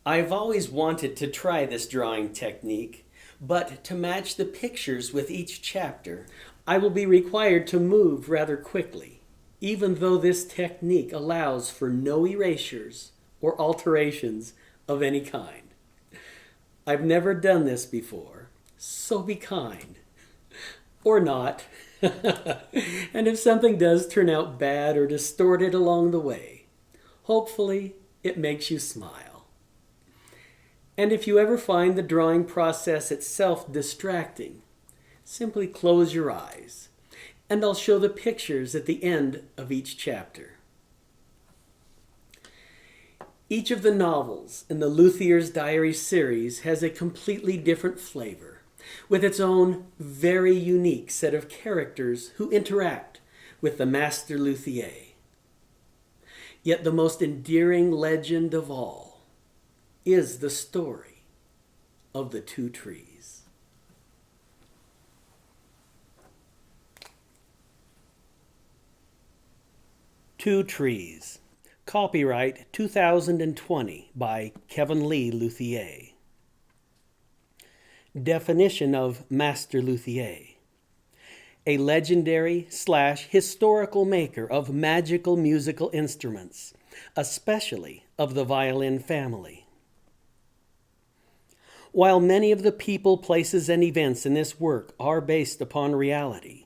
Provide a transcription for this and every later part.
I've always wanted to try this drawing technique, but to match the pictures with each chapter, I will be required to move rather quickly, even though this technique allows for no erasures or alterations of any kind. I've never done this before, so be kind. Or not. And if something does turn out bad or distorted along the way, hopefully it makes you smile. And if you ever find the drawing process itself distracting, simply close your eyes, and I'll show the pictures at the end of each chapter. Each of the novels in the Luthier's Diary series has a completely different flavor, with its own very unique set of characters who interact with the Master Luthier. Yet the most endearing legend of all is the story of the two trees. Two Trees. Copyright 2020 by Kevin Lee Luthier. Definition of Master Luthier: a legendary/historical maker of magical musical instruments, especially of the violin family. While many of the people, places, and events in this work are based upon reality,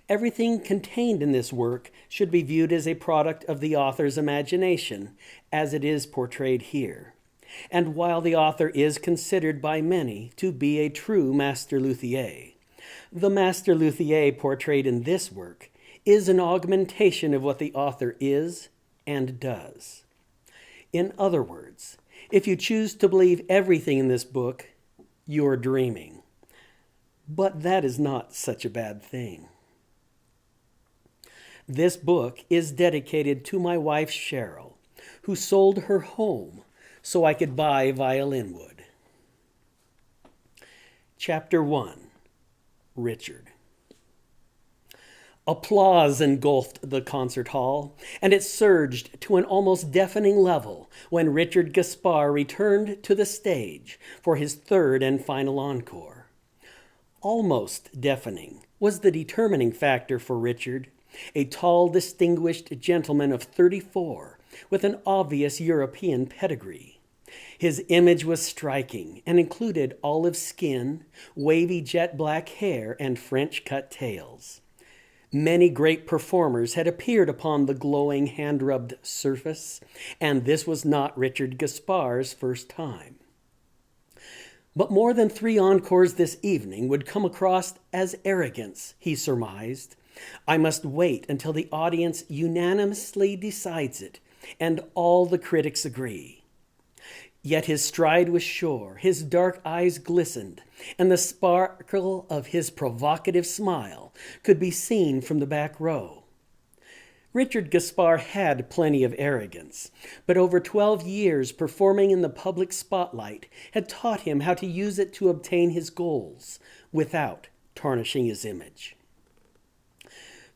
everything contained in this work should be viewed as a product of the author's imagination, as it is portrayed here. And while the author is considered by many to be a true Master Luthier, the Master Luthier portrayed in this work is an augmentation of what the author is and does. In other words, if you choose to believe everything in this book, you're dreaming. But that is not such a bad thing. This book is dedicated to my wife Cheryl, who sold her home so I could buy violin wood. Chapter 1. Richard. Applause engulfed the concert hall, and it surged to an almost deafening level when Richard Gaspar returned to the stage for his third and final encore. Almost deafening was the determining factor for Richard, a tall, distinguished gentleman of 34 with an obvious European pedigree. His image was striking and included olive skin, wavy jet black hair, and French-cut tails. Many great performers had appeared upon the glowing hand-rubbed surface, and this was not Richard Gaspar's first time. But more than 3 encores this evening would come across as arrogance, he surmised. I must wait until the audience unanimously decides it, and all the critics agree. Yet his stride was sure, his dark eyes glistened, and the sparkle of his provocative smile could be seen from the back row. Richard Gaspar had plenty of arrogance, but over 12 years performing in the public spotlight had taught him how to use it to obtain his goals without tarnishing his image.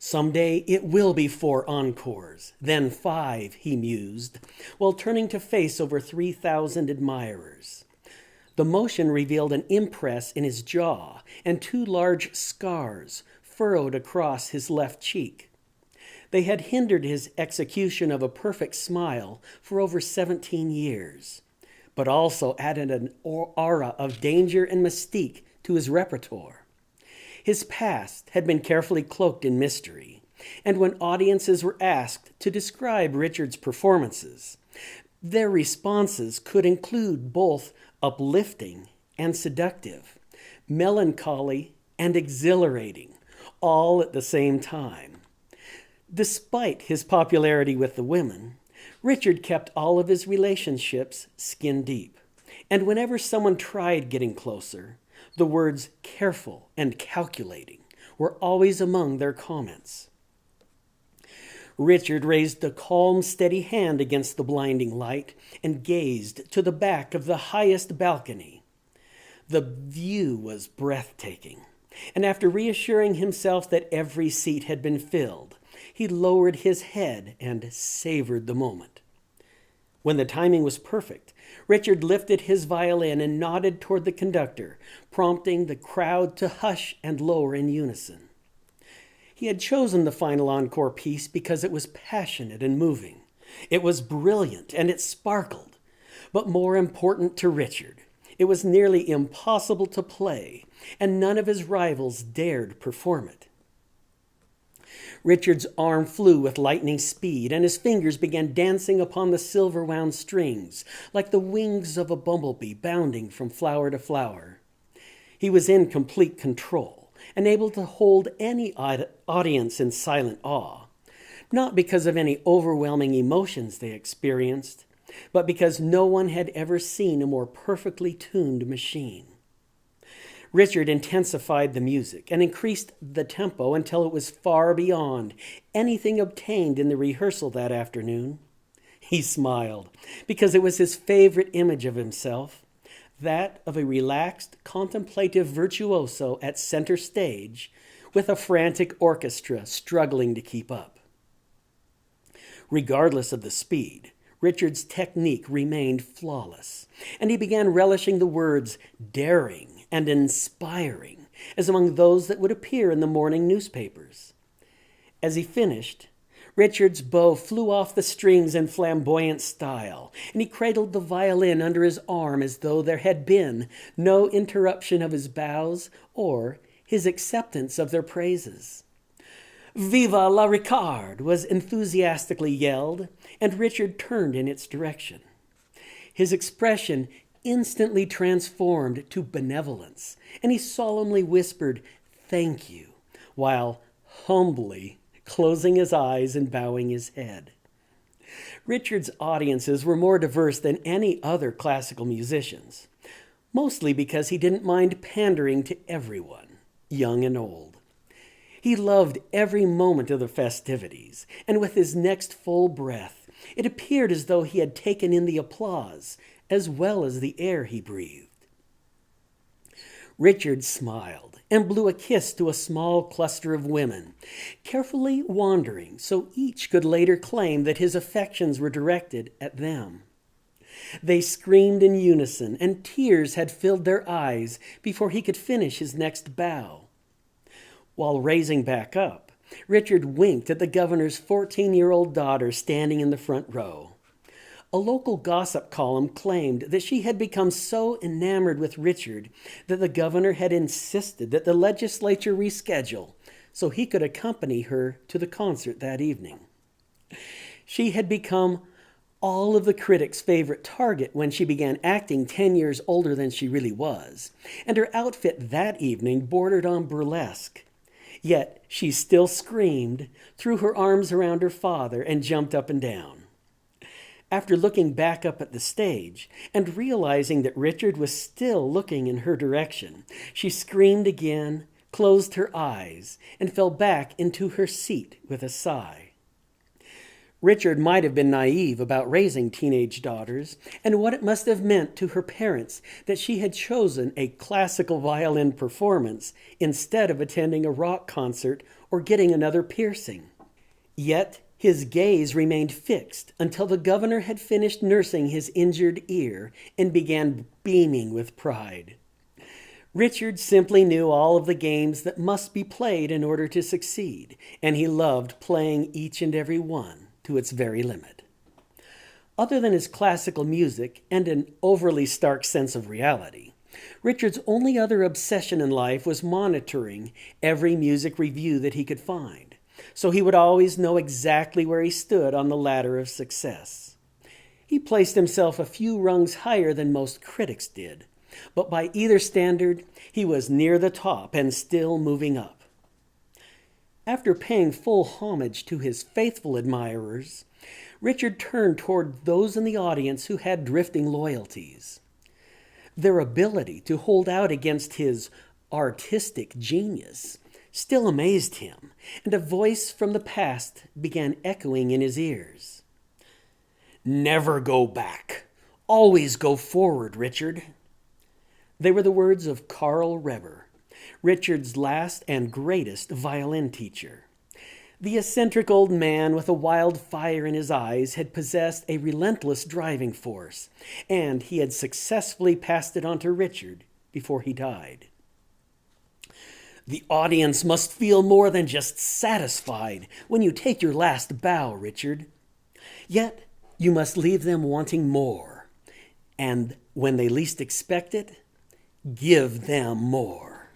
Someday it will be 4 encores, then 5, he mused, while turning to face over 3,000 admirers. The motion revealed an impress in his jaw and 2 large scars furrowed across his left cheek. They had hindered his execution of a perfect smile for over 17 years, but also added an aura of danger and mystique to his repertoire. His past had been carefully cloaked in mystery, and when audiences were asked to describe Richard's performances, their responses could include both uplifting and seductive, melancholy and exhilarating, all at the same time. Despite his popularity with the women, Richard kept all of his relationships skin deep, and whenever someone tried getting closer, the words careful and calculating were always among their comments. Richard raised a calm, steady hand against the blinding light and gazed to the back of the highest balcony. The view was breathtaking, and after reassuring himself that every seat had been filled, he lowered his head and savored the moment. When the timing was perfect, Richard lifted his violin and nodded toward the conductor, prompting the crowd to hush and lower in unison. He had chosen the final encore piece because it was passionate and moving. It was brilliant and it sparkled. But more important to Richard, it was nearly impossible to play, and none of his rivals dared perform it. Richard's arm flew with lightning speed, and his fingers began dancing upon the silver-wound strings, like the wings of a bumblebee bounding from flower to flower. He was in complete control, and able to hold any audience in silent awe, not because of any overwhelming emotions they experienced, but because no one had ever seen a more perfectly tuned machine. Richard intensified the music and increased the tempo until it was far beyond anything obtained in the rehearsal that afternoon. He smiled, because it was his favorite image of himself, that of a relaxed, contemplative virtuoso at center stage with a frantic orchestra struggling to keep up. Regardless of the speed, Richard's technique remained flawless, and he began relishing the words daring and inspiring as among those that would appear in the morning newspapers. As he finished, Richard's bow flew off the strings in flamboyant style, and he cradled the violin under his arm as though there had been no interruption of his bows or his acceptance of their praises. "Viva la Ricard!" was enthusiastically yelled, and Richard turned in its direction. His expression instantly transformed to benevolence, and he solemnly whispered, "Thank you," while humbly closing his eyes and bowing his head. Richard's audiences were more diverse than any other classical musicians, mostly because he didn't mind pandering to everyone, young and old. He loved every moment of the festivities, and with his next full breath, it appeared as though he had taken in the applause as well as the air he breathed. Richard smiled and blew a kiss to a small cluster of women, carefully wandering so each could later claim that his affections were directed at them. They screamed in unison, and tears had filled their eyes before he could finish his next bow. While raising back up, Richard winked at the governor's 14-year-old daughter standing in the front row. A local gossip column claimed that she had become so enamored with Richard that the governor had insisted that the legislature reschedule so he could accompany her to the concert that evening. She had become all of the critics' favorite target when she began acting 10 years older than she really was, and her outfit that evening bordered on burlesque. Yet she still screamed, threw her arms around her father, and jumped up and down. After looking back up at the stage and realizing that Richard was still looking in her direction, she screamed again, closed her eyes, and fell back into her seat with a sigh. Richard might have been naive about raising teenage daughters and what it must have meant to her parents that she had chosen a classical violin performance instead of attending a rock concert or getting another piercing. Yet his gaze remained fixed until the governor had finished nursing his injured ear and began beaming with pride. Richard simply knew all of the games that must be played in order to succeed, and he loved playing each and every one to its very limit. Other than his classical music and an overly stark sense of reality, Richard's only other obsession in life was monitoring every music review that he could find, so he would always know exactly where he stood on the ladder of success. He placed himself a few rungs higher than most critics did, but by either standard, he was near the top and still moving up. After paying full homage to his faithful admirers, Richard turned toward those in the audience who had drifting loyalties. Their ability to hold out against his artistic genius still amazed him, and a voice from the past began echoing in his ears. "Never go back. Always go forward, Richard." They were the words of Karl Reber, Richard's last and greatest violin teacher. The eccentric old man with a wild fire in his eyes had possessed a relentless driving force, and he had successfully passed it on to Richard before he died. The audience must feel more than just satisfied when you take your last bow, Richard. Yet you must leave them wanting more, and when they least expect it, give them more.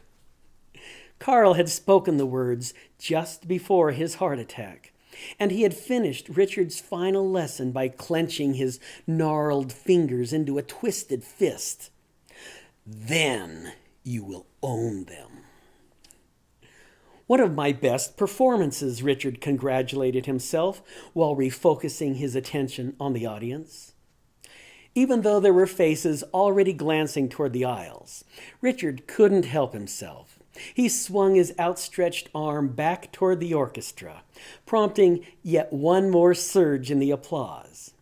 Carl had spoken the words just before his heart attack, and he had finished Richard's final lesson by clenching his gnarled fingers into a twisted fist. Then you will own them. One of my best performances, Richard congratulated himself while refocusing his attention on the audience. Even though there were faces already glancing toward the aisles, Richard couldn't help himself. He swung his outstretched arm back toward the orchestra, prompting yet one more surge in the applause,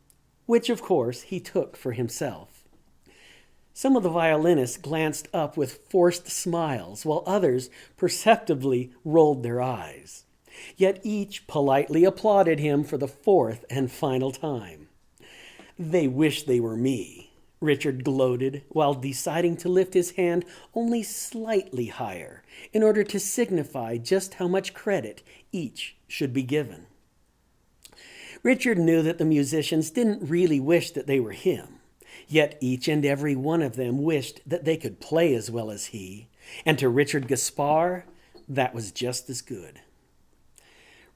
which, of course, he took for himself. Some of the violinists glanced up with forced smiles, while others perceptibly rolled their eyes. Yet each politely applauded him for the fourth and final time. They wish they were me, Richard gloated, while deciding to lift his hand only slightly higher in order to signify just how much credit each should be given. Richard knew that the musicians didn't really wish that they were him, yet each and every one of them wished that they could play as well as he, and to Richard Gaspar, that was just as good.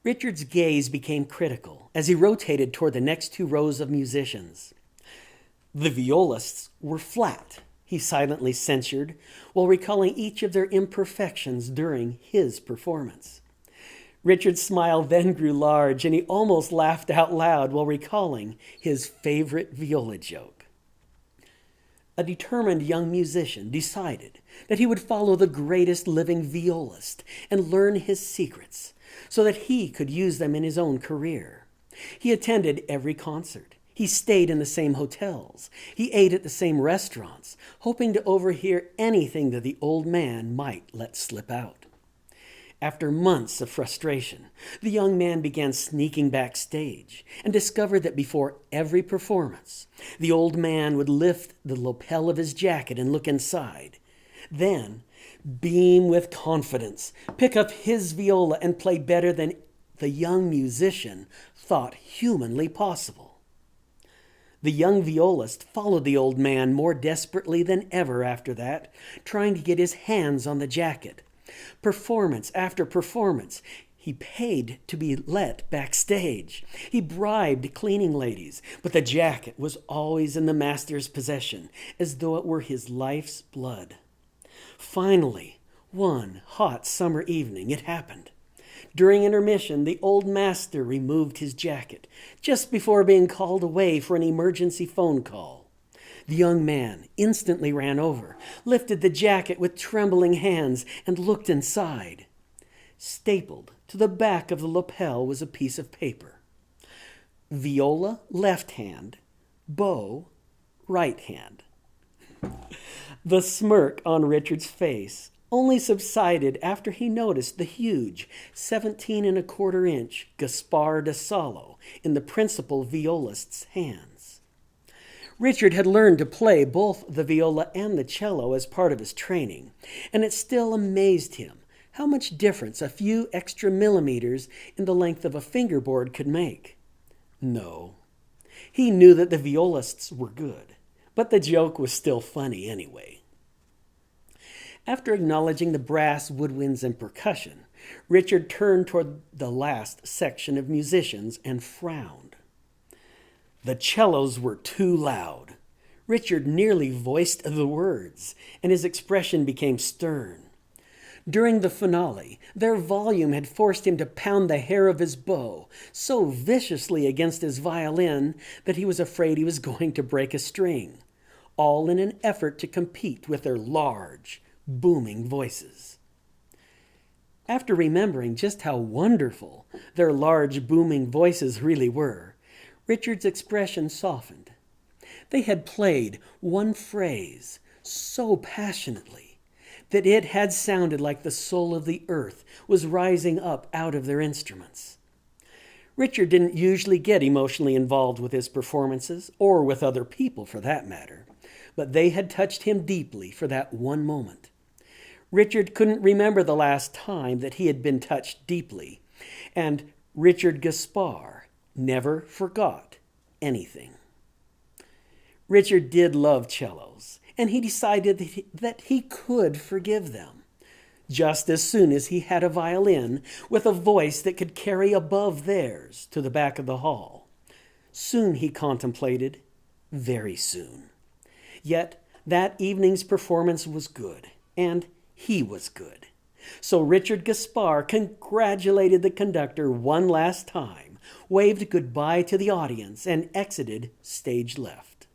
Richard's gaze became critical as he rotated toward the next two rows of musicians. The violists were flat, he silently censured, while recalling each of their imperfections during his performance. Richard's smile then grew large, and he almost laughed out loud while recalling his favorite viola joke. A determined young musician decided that he would follow the greatest living violist and learn his secrets so that he could use them in his own career. He attended every concert. He stayed in the same hotels. He ate at the same restaurants, hoping to overhear anything that the old man might let slip out. After months of frustration, the young man began sneaking backstage and discovered that before every performance, the old man would lift the lapel of his jacket and look inside. Then, beam with confidence, pick up his viola and play better than the young musician thought humanly possible. The young violist followed the old man more desperately than ever after that, trying to get his hands on the jacket. Performance after performance, he paid to be let backstage. He bribed cleaning ladies, but the jacket was always in the master's possession, as though it were his life's blood. Finally, one hot summer evening, it happened. During intermission, the old master removed his jacket, just before being called away for an emergency phone call. The young man instantly ran over, lifted the jacket with trembling hands, and looked inside. Stapled to the back of the lapel was a piece of paper. Viola, left hand. Bow, right hand. The smirk on Richard's face only subsided after he noticed the huge 17¼ Gaspar de Salo in the principal violist's hands. Richard had learned to play both the viola and the cello as part of his training, and it still amazed him how much difference a few extra millimeters in the length of a fingerboard could make. No, he knew that the violists were good, but the joke was still funny anyway. After acknowledging the brass, woodwinds, and percussion, Richard turned toward the last section of musicians and frowned. The cellos were too loud. Richard nearly voiced the words, and his expression became stern. During the finale, their volume had forced him to pound the hair of his bow so viciously against his violin that he was afraid he was going to break a string, all in an effort to compete with their large, booming voices. After remembering just how wonderful their large, booming voices really were, Richard's expression softened. They had played one phrase so passionately, that it had sounded like the soul of the earth was rising up out of their instruments. Richard didn't usually get emotionally involved with his performances, or with other people for that matter, but they had touched him deeply for that one moment. Richard couldn't remember the last time that he had been touched deeply, and Richard Gaspar never forgot anything. Richard did love cellos, and he decided that he could forgive them, just as soon as he had a violin with a voice that could carry above theirs to the back of the hall. Soon, he contemplated, very soon. Yet that evening's performance was good, and he was good. So Richard Gaspar congratulated the conductor one last time, waved goodbye to the audience, and exited stage left.